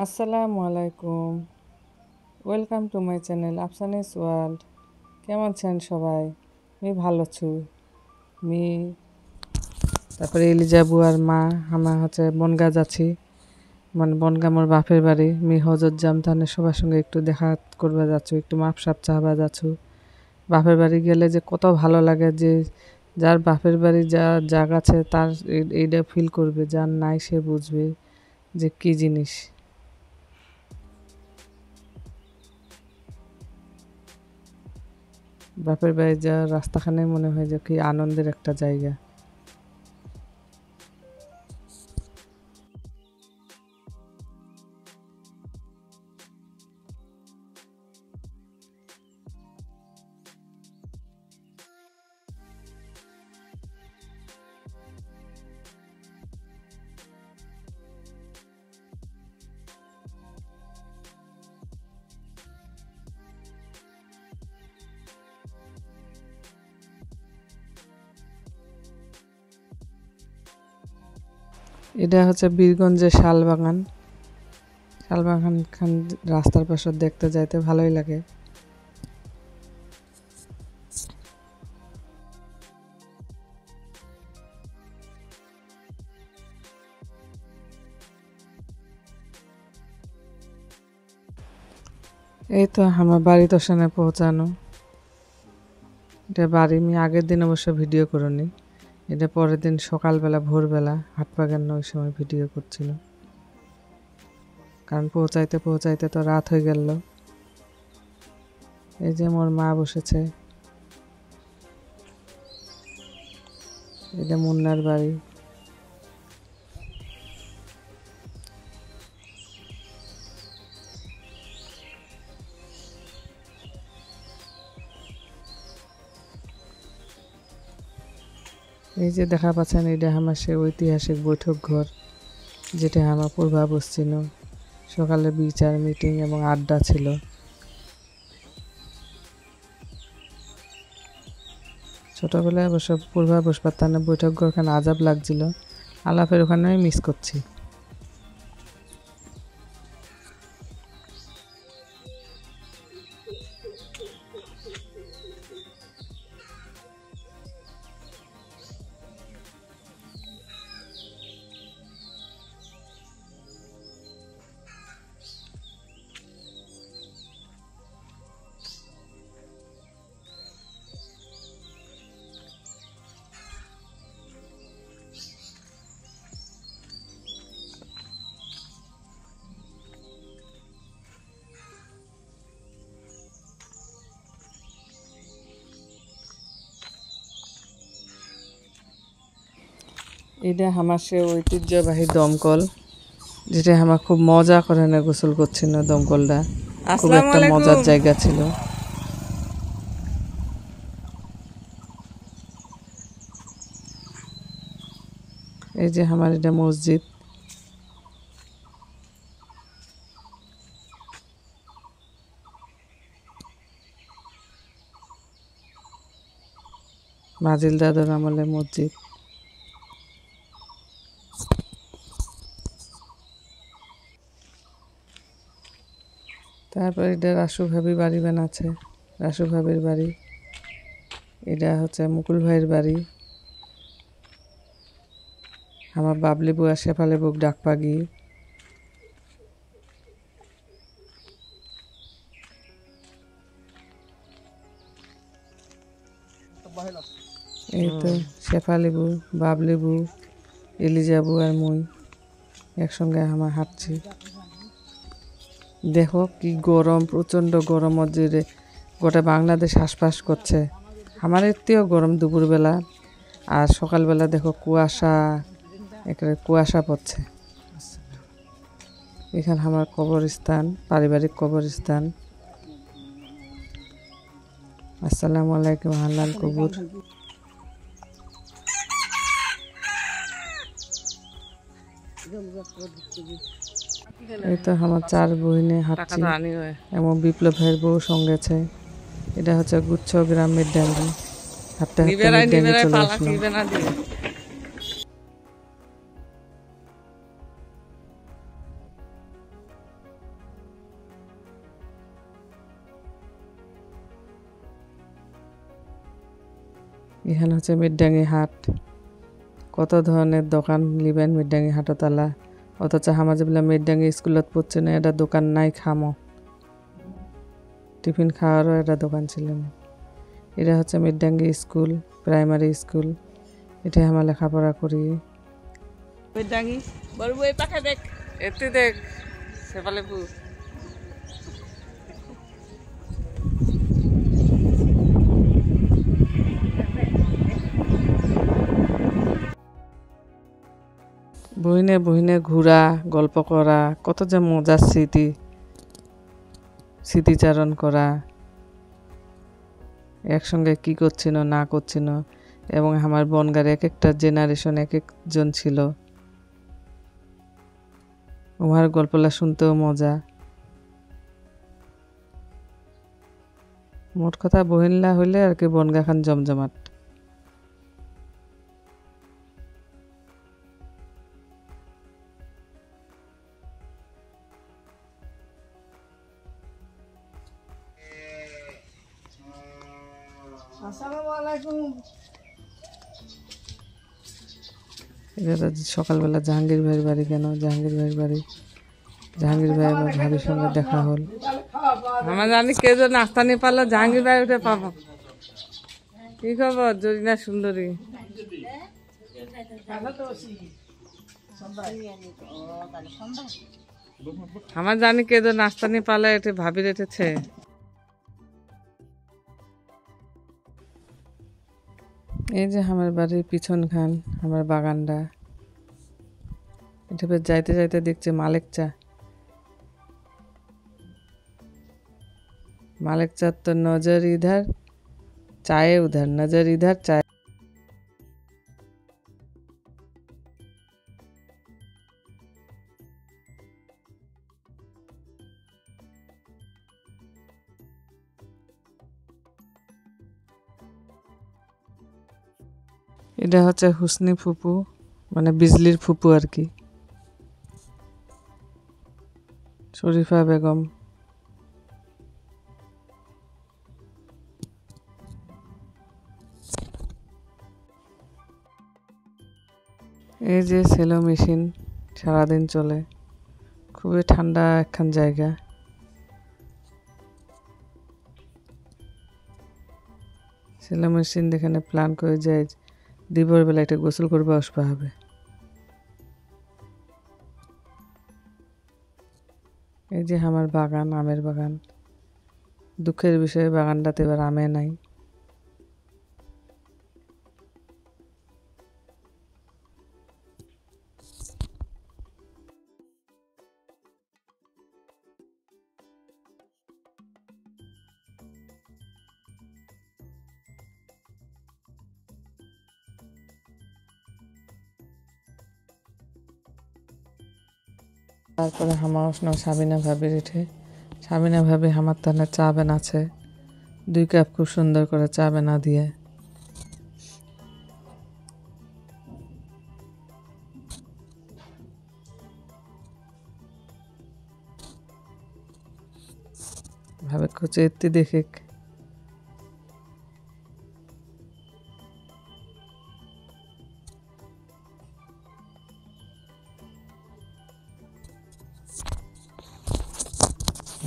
আসসালামু আলাইকুম। Welcome to my channel Afsani's world. কেমন আছেন সবাই? আমি ভালো আছি। আমি তারপরে এলিজাবু আর মা আমার বনগা যাচ্ছি, মানে বনগা মোর বাপের বাড়ি। আমি হজত যাম, তাহলে সবার সঙ্গে একটু দেখা করবা যাচ্ছ, একটু মাপ সাপ চাহবা যাচ্ছ। বাপের বাড়ি গেলে যে কত ভালো লাগে, যে যার বাপের বাড়ি যা জায়গা আছে তার এইটা ফিল করবে, যার নাই সে বুঝবে যে কি জিনিস। বাপের বাড়ি যা রাস্তাখানে মনে হয় যে কি আনন্দের একটা জায়গা। এটা হচ্ছে বীরগঞ্জের শালবাগান। শালবাগান খান রাস্তার পাশে দেখতে যাইতে ভালোই লাগে। এই তো আমার বাড়ি তোষানে পৌঁছানো। এটা বাড়ি আমি আগের দিন অবশ্য ভিডিও করিনি, এটা পরের দিন সকালবেলা ভোরবেলা হাট বাগান ওই সময় ভিডিও করছিল, কারণ পৌঁছাইতে পৌঁছাইতে তো রাত হয়ে গেল। এই যে মোর মা বসেছে, এটা মুন্নার বাড়ি। এই যে দেখা পাচ্ছেন, এটা আমার সে ঐতিহাসিক বৈঠক ঘর, যেটা আমার পূর্বা বসছিল। সকালে বিচার মিটিং এবং আড্ডা ছিল। ছোটবেলায় অবশ্য পূর্বা বসবার তার বৈঠক ঘর ওখানে আজাব লাগছিল, আলাপের ওখানে আমি মিস করছি। এটা আমার সে ঐতিহ্যবাহী দমকল, যেটা আমার খুব মজা করে না গোসল করছিল। দমকলটা খুব একটা মজার জায়গা ছিল। এই যে আমার এটা মসজিদ। মাজিল দাদুর আমলে মসজিদ। তারপর এটা রাসু ভাবি বাড়ি বানাচ্ছে, রাসু ভাবির বাড়ি। এটা হচ্ছে মুকুল ভাইয়ের বাড়ি। আমার বাবলি বউ আর শেফালি বউ ডাক পাগি। এই তো শেফালি বউ, বাবলি বউ, এলিজা বউ আর মুই একসঙ্গে আমার হাঁটছি। দেখো কি গরম, প্রচণ্ড গরম, যে গোটা বাংলাদেশ হাঁসফাঁস করছে। আমার এতেও গরম দুপুরবেলা, আর সকালবেলা দেখো কুয়াশা, একেবারে কুয়াশা পড়ছে। এখানে আমার কবরস্থান, পারিবারিক কবরস্থান। আসসালামু আলাইকুম হান্নান কবুর। এই তো আমার 4 বহিনে হাঁটছি, এবং বিপ্লব ভাইয়ের বউ সঙ্গে আছে। এটা হচ্ছে গুচ্ছ গ্রামের ড্যাঙ্গি। হাঁটতে হাঁটতে ড্যাঙ্গি চলে আসলো। এখানে হচ্ছে মিরডাঙ্গি হাট, কত ধরনের দোকান লিবেন মিরডাঙ্গি হাটতলা। অথচ হামাজ বলে মিরডাঙ্গি স্কুলত পড়ছে না, এটা দোকান নাই খামো, টিফিন খাওয়ারও একটা দোকান ছিল না। এটা হচ্ছে মিরডাঙ্গি স্কুল, প্রাইমারি স্কুল, এটা আমরা লেখাপড়া করি। মিরডাঙ্গি বড় বই পাখা দেখ, এতে দেখ সেপালে পু বহিনে বহিনে ঘোরা, গল্প করা, কত যে মজার স্মৃতিচারণ করা, একসঙ্গে কি করছিল না করছিল। এবং আমার বনগার এক একটা জেনারেশন এক একজন ছিল, ওনার গল্পটা শুনতেও মজা। মোট কথা বহিনলা হইলে আর কি বনগা খান জমজমাট। এটা সকালবেলা জাহাঙ্গীর ভাইয়ের বাড়ি। কেন জাহাঙ্গীর ভাইয়ের বাড়ি? জাহাঙ্গীর ভাই আমার ভাবির সঙ্গে দেখা হল। আমার জানি কে যে নাস্তা নিয়ে পারলো, জাহাঙ্গীর ভাই উঠে পাবো। কি খবর জরিনা সুন্দরী? আমার জানি কে যে নাস্তা নিয়ে পালে, এটা ভাবির এটেছে। এই যে আমার বাড়ির পিছন খান, আমার বাগানটা, এটা যাইতে যাইতে দেখছি মালিক চা তো নজর ইধার চায়ে উধার, নজর ইধার চায়। এটা হচ্ছে হুসনি ফুপু, মানে বিজলির ফুপু আর কি, শরীফা বেগম। এই যে সেলো মেশিন সারাদিন চলে, খুবই ঠান্ডা একখান জায়গা। সেলো মেশিন এখানে প্ল্যান করে যায় দিবর বেলা এটা গোসল করবে আসবা হবে। এই যে আমার বাগান, আমের বাগান। দুঃখের বিষয়ে বাগানটাতে এবার আমে নাই। তারপরে আমার সাবিনা ভাবির উঠে, সাবিনা ভাবি আমার তাহলে চা বানাচ্ছে 2 কাপ, খুব সুন্দর করে চা বানা দিয়ে। ভাবে কুচে এত্তি দেখে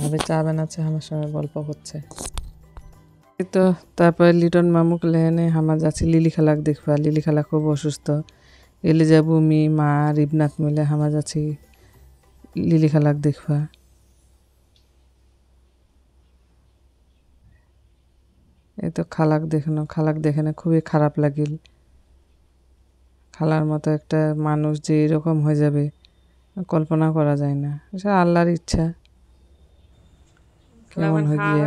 ভাবে চা বানাচ্ছে, আমার সঙ্গে গল্প করছে। তো তারপরে লিটন মামুক লেনে হামা যাচ্ছি লিলি খালাক দেখবা। লিলি খালা খুব অসুস্থ। এলে যাবো মি মা রিবনাথ মিলে হামা যাচ্ছি লিলি খালাক দেখবা। এই তো খালাক দেখে না খুবই খারাপ লাগিল। খালার মতো একটা মানুষ যে এরকম হয়ে যাবে কল্পনা করা যায় না, এটা আল্লাহর ইচ্ছা। কেমন হয়ে গিয়ে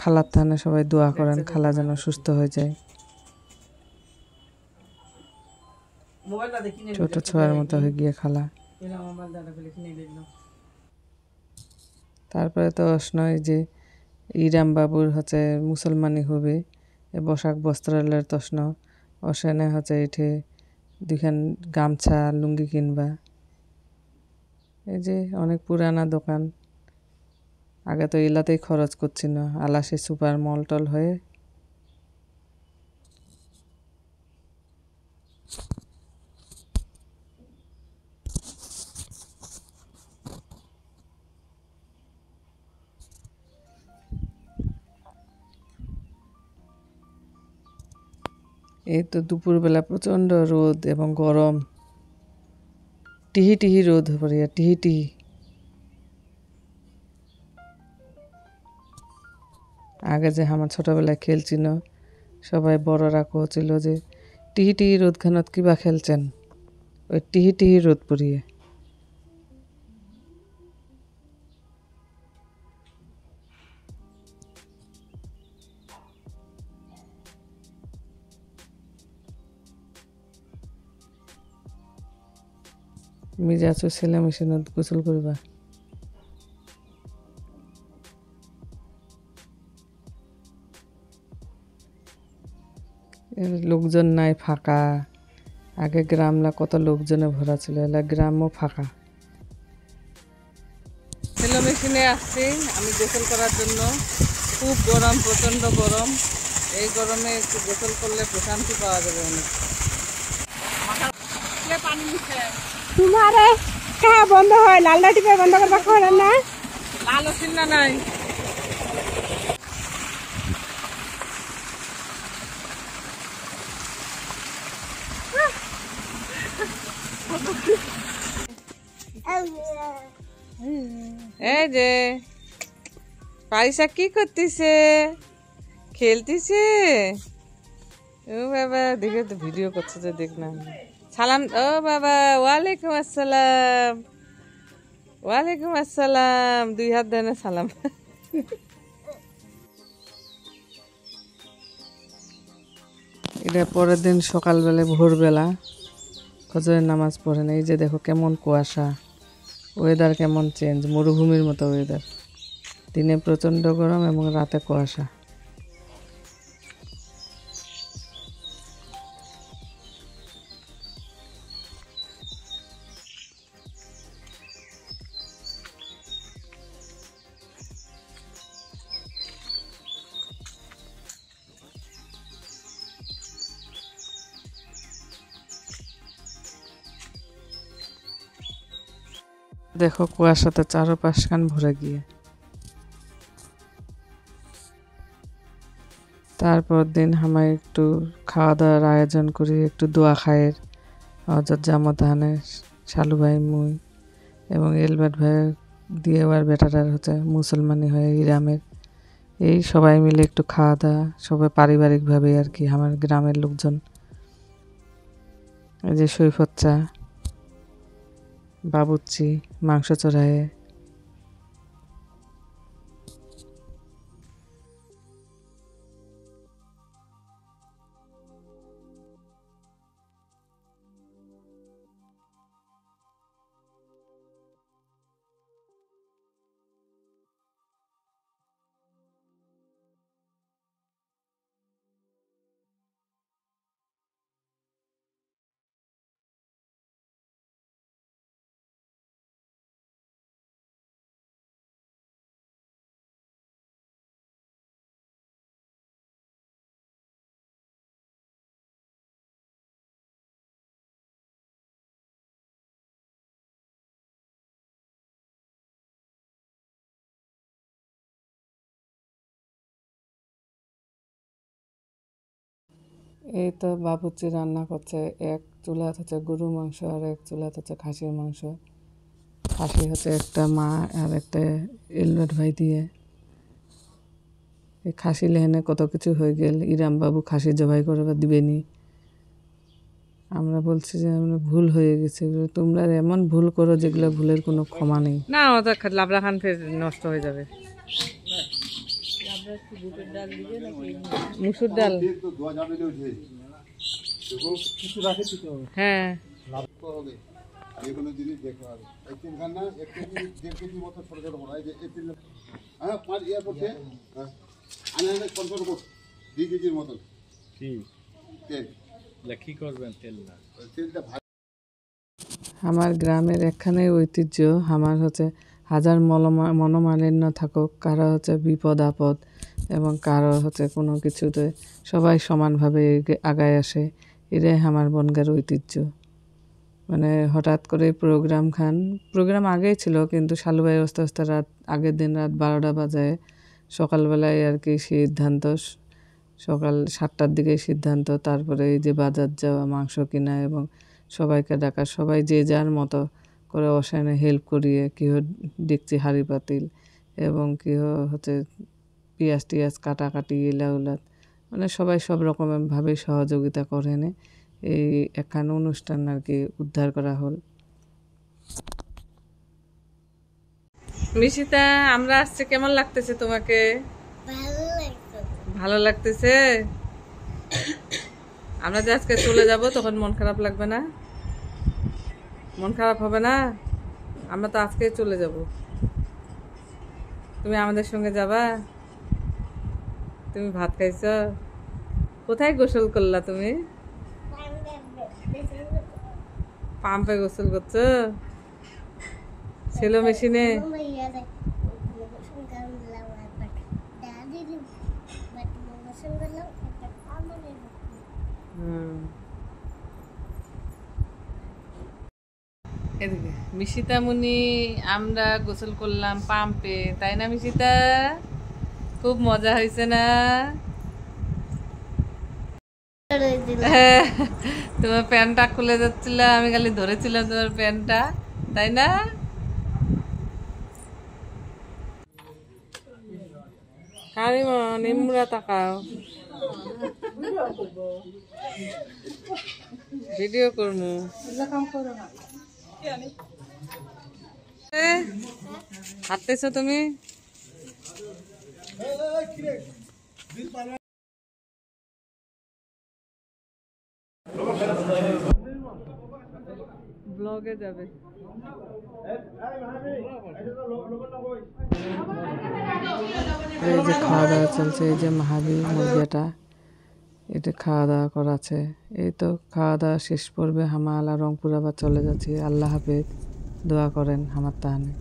খালার থানে সবাই দোয়া করেন খালা যেন সুস্থ হয়ে যায়। ছোট ছোঁয়ার মতো হয়ে গিয়ে খালা। তারপরে তো নয় যে ইরাম বাবুর হচ্ছে মুসলমানি হবে, পোশাক বস্ত্রালয়ের তষ্ণ অসেনে হচ্ছে এঠে 2খান গামছা লুঙ্গি কিনবা। এই যে অনেক পুরানা দোকান, আগে তো এলাতেই খরচ করছিল, আলাসি সুপার মল টল হয়ে এই তো দুপুরবেলা প্রচণ্ড রোদ এবং গরম, টিহি টিহি রোদ পড়িয়া টিহি টিহি। আগে যে আমার ছোটবেলায় খেলছিল সবাই বড়রা কহছিল যে টিহি টিহি রোদ খানত কিবা খেলছেন, ওই টিহি টিহি রোদ পড়িয়ে। মিজাচু ছেলে মেশিনত গোসল করবা। লোকজন নাই, ফাঁকা। আগে গ্রামলা কত লোকজনে ভরা ছিল, এলা গ্রামও ফাঁকা। ছেলে মেশিনে আসছি আমি গোসল করার জন্য। খুব গরম, প্রচণ্ড গরম। এই গরমে একটু গোসল করলে প্রশান্তি পাওয়া যাবে অনেক। পানি নিচ্ছে তোমার কাহা বন্ধ হয়, লালটা টিপে বন্ধ করবা করেন না? লাল ওষুধ না নাই। এই যে পারিসা কি করতেছে, খেলতেছে। ও বাবা, দেখে তো ভিডিও করছে যে দেখ না। সালাম। ও বাবা, ওয়ালাইকুম আসসালাম। ওয়ালাইকুম আসসালাম, 2 হাত দেন সালাম। এটা পরের দিন সকালবেলা, ভোরবেলা ফজরের নামাজ পড়ে না। এই যে দেখো কেমন কুয়াশা, ওয়েদার কেমন চেঞ্জ, মরুভূমির মতো ওয়েদার। দিনে প্রচণ্ড গরম এবং রাতে কুয়াশা। দেখো কুয়াশাতে চারপাশখান ভরে গিয়ে। তারপর দিন আমরা একটু খাওয়া দাওয়ার আয়োজন করি, একটু দোয়া খায়ের হজরত জামতাহানে শালু ভাই, মুই এবং এলবার্ট ভাই দিয়ে আর বেটারা হচ্ছে মুসলমানি হয় গ্রামের। এই সবাই মিলে একটু খাওয়া দাওয়া, সবাই পারিবারিকভাবে আর কি, আমার গ্রামের লোকজন। এই যে সৈফত চা, বাবুচ্চি মাংস চড়ায়। এই তো বাবুর্চি রান্না করছে। এক চুলা হচ্ছে গরু মাংস আর এক চুলা হচ্ছে খাসির মাংস। খাসি হচ্ছে একটা মা আর একটা এলবার্ট ভাই দিয়ে। এই খাসি লেহেনে কত কিছু হয়ে গেল, ইরাম বাবু খাসি জবাই করে দিবেনি। আমরা বলছি যে আমরা ভুল হয়ে গেছে, তোমরা এমন ভুল করো যেগুলো ভুলের কোনো ক্ষমা নেই। না, ওটা লাবড়া খান ফের নষ্ট হয়ে যাবে। মুসুর ডাল, হ্যাঁ। যেগুলো জিনিস দেখতে হবে, 1 খান না 1 কেজি 1.5 কেজি মতো ছোট ছোট বড়, এই যে এপ্রিল, হ্যাঁ 5 ইয়া করছে, হ্যাঁ আনে কন্ট্রোল কর 2 কেজির মতো। কি তেল কি করবেন? তেল না, তেলটা আমার গ্রামের একখানে ঐতিহ্য। আমার হচ্ছে হাজার মনোমালিন্য থাকুক, কারো হচ্ছে বিপদ আপদ এবং কারো হচ্ছে কোনো কিছুতে সবাই সমানভাবে আগায় আসে। এটাই আমার বনগার ঐতিহ্য। মানে হঠাৎ করে প্রোগ্রাম আগেই ছিল, কিন্তু শালুভাই আস্তে আস্তে আগের দিন রাত 12টা বাজায় সকালবেলায় আর কি সিদ্ধান্ত সকাল 7টার দিকে সিদ্ধান্ত, তারপরে এই যে বাজার যাওয়া, মাংস কিনা এবং সবাইকে ডাকা, সবাই যে যার মতো করে অসায়নে হেল্প করিয়ে কেউ ডেকচি হাঁড়ি পাতিল এবং কেউ হচ্ছে পেঁয়াজ টিয়াজ কাটাকাটি এলাউলাত, মানে সবাই সব রকমভাবেই সহযোগিতা করেন। এই একখান অনুষ্ঠান আর কি উদ্ধার করা হল। মিশিতা, আমরা আসছে, কেমন লাগতেছে তোমাকে? ভালো লাগতেছে। আমরা যে আজকে চলে যাব তখন মন খারাপ লাগবে না? মন খারাপ হবে না? আমরা তো আজকে চলে যাব, তুমি আমাদের সঙ্গে যাবা? তুমি ভাত খাইছ? কোথায় গোসল করলা তুমি? পাম্পে গোসল করছো? সেলো মেশিনে? এদিকে মিশিতা মুনি, আমরা গোসল করলাম পাম্পে, তাই না মিশিতা? খুব মজা হয়েছে না? তোমার প্যান্টটা খুলে যাচ্ছিল, আমি খালি ধরেছিলাম তোমার প্যান্টটা, তাই না? কারিমা নিমরা তাকাও, ভিডিও করবো। হাঁটতেছো তুমি? ব্লগে যাবে। এই যে খাওয়া দাওয়া চলছে, এই যে মাহাবি মুরগিটা, এটা খাওয়া দাওয়া করাছে। এই তো খাওয়া দাওয়া শেষ করবে হামাল আর রংপুর আবার চলে যাচ্ছি। আল্লাহ হাফেজ, দোয়া করেন আমার তাহানে।